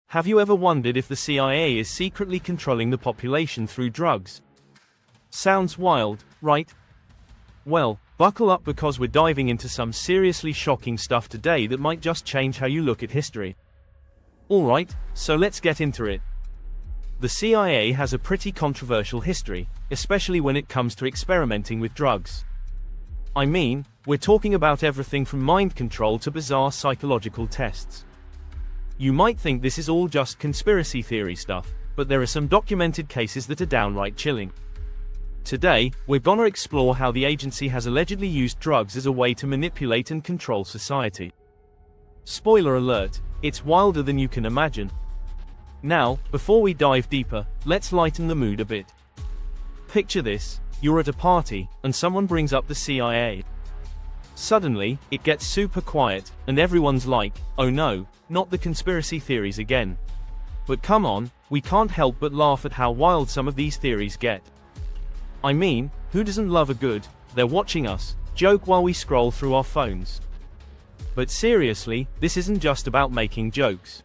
Have you ever wondered if the CIA is secretly controlling the population through drugs? Sounds wild, right? Well, buckle up because we're diving into some seriously shocking stuff today that might just change how you look at history. Alright, so let's get into it. The CIA has a pretty controversial history, especially when it comes to experimenting with drugs. I mean, we're talking about everything from mind control to bizarre psychological tests. You might think this is all just conspiracy theory stuff, but there are some documented cases that are downright chilling. Today, we're gonna explore how the agency has allegedly used drugs as a way to manipulate and control society. Spoiler alert, it's wilder than you can imagine. Now, before we dive deeper, let's lighten the mood a bit. Picture this, you're at a party, and someone brings up the CIA. Suddenly, it gets super quiet, and everyone's like, oh no, not the conspiracy theories again. But come on, we can't help but laugh at how wild some of these theories get. I mean, who doesn't love a good, they're watching us, joke while we scroll through our phones? But seriously, this isn't just about making jokes.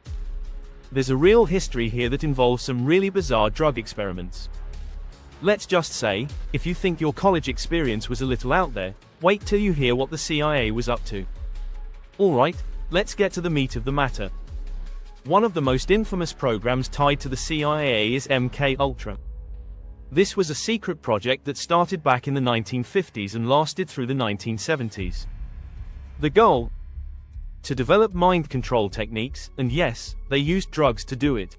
There's a real history here that involves some really bizarre drug experiments. Let's just say, if you think your college experience was a little out there, wait till you hear what the CIA was up to. Alright, let's get to the meat of the matter. One of the most infamous programs tied to the CIA is MK-Ultra. This was a secret project that started back in the 1950s and lasted through the 1970s. The goal? To develop mind control techniques, and yes, they used drugs to do it.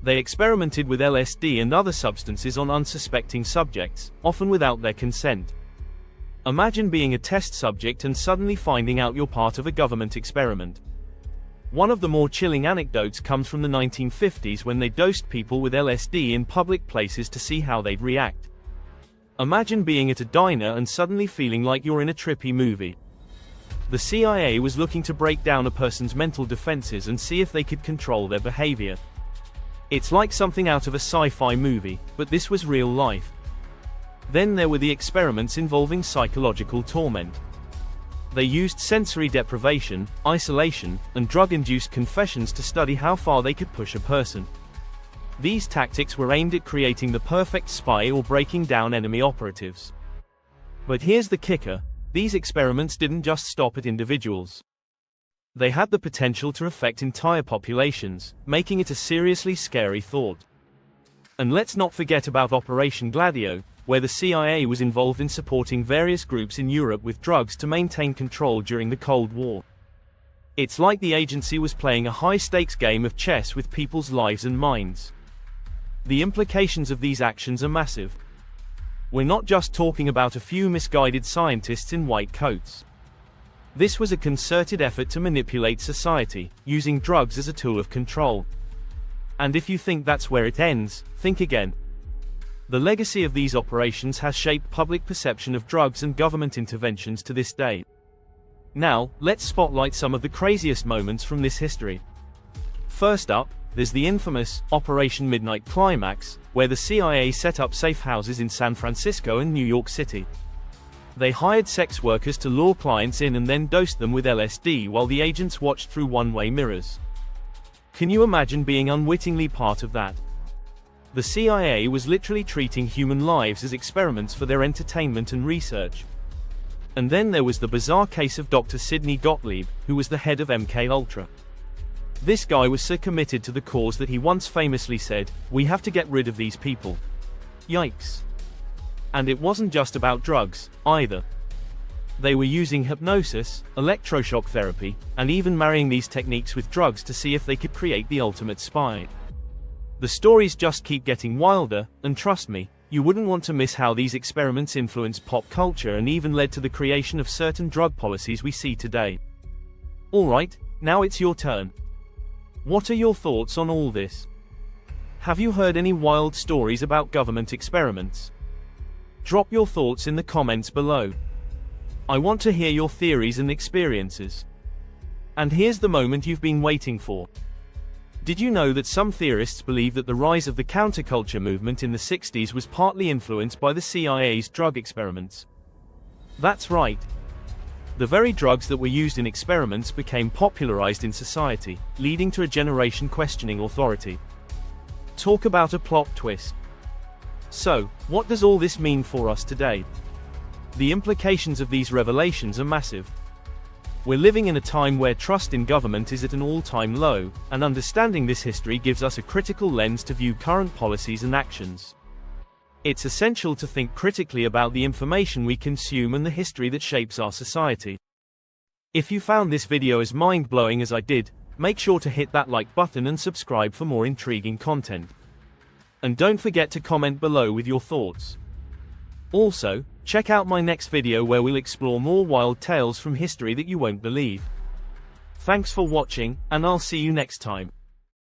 They experimented with LSD and other substances on unsuspecting subjects, often without their consent. Imagine being a test subject and suddenly finding out you're part of a government experiment. One of the more chilling anecdotes comes from the 1950s when they dosed people with LSD in public places to see how they'd react. Imagine being at a diner and suddenly feeling like you're in a trippy movie. The CIA was looking to break down a person's mental defenses and see if they could control their behavior. It's like something out of a sci-fi movie, but this was real life. Then there were the experiments involving psychological torment. They used sensory deprivation, isolation, and drug-induced confessions to study how far they could push a person. These tactics were aimed at creating the perfect spy or breaking down enemy operatives. But here's the kicker, these experiments didn't just stop at individuals. They had the potential to affect entire populations, making it a seriously scary thought. And let's not forget about Operation Gladio, where the CIA was involved in supporting various groups in Europe with drugs to maintain control during the Cold War. It's like the agency was playing a high-stakes game of chess with people's lives and minds. The implications of these actions are massive. We're not just talking about a few misguided scientists in white coats. This was a concerted effort to manipulate society, using drugs as a tool of control. And if you think that's where it ends, think again. The legacy of these operations has shaped public perception of drugs and government interventions to this day. Now, let's spotlight some of the craziest moments from this history. First up, there's the infamous Operation Midnight Climax, where the CIA set up safe houses in San Francisco and New York City. They hired sex workers to lure clients in and then dosed them with LSD while the agents watched through one-way mirrors. Can you imagine being unwittingly part of that? The CIA was literally treating human lives as experiments for their entertainment and research. And then there was the bizarre case of Dr. Sidney Gottlieb, who was the head of MK-Ultra. This guy was so committed to the cause that he once famously said, "We have to get rid of these people." Yikes. And it wasn't just about drugs, either. They were using hypnosis, electroshock therapy, and even marrying these techniques with drugs to see if they could create the ultimate spy. The stories just keep getting wilder, and trust me, you wouldn't want to miss how these experiments influenced pop culture and even led to the creation of certain drug policies we see today. Alright, now it's your turn. What are your thoughts on all this? Have you heard any wild stories about government experiments? Drop your thoughts in the comments below. I want to hear your theories and experiences. And here's the moment you've been waiting for. Did you know that some theorists believe that the rise of the counterculture movement in the 60s was partly influenced by the CIA's drug experiments? That's right. The very drugs that were used in experiments became popularized in society, leading to a generation questioning authority. Talk about a plot twist. So, what does all this mean for us today? The implications of these revelations are massive. We're living in a time where trust in government is at an all-time low, and understanding this history gives us a critical lens to view current policies and actions. It's essential to think critically about the information we consume and the history that shapes our society. If you found this video as mind-blowing as I did, make sure to hit that like button and subscribe for more intriguing content. And don't forget to comment below with your thoughts. Also, check out my next video where we'll explore more wild tales from history that you won't believe. Thanks for watching, and I'll see you next time.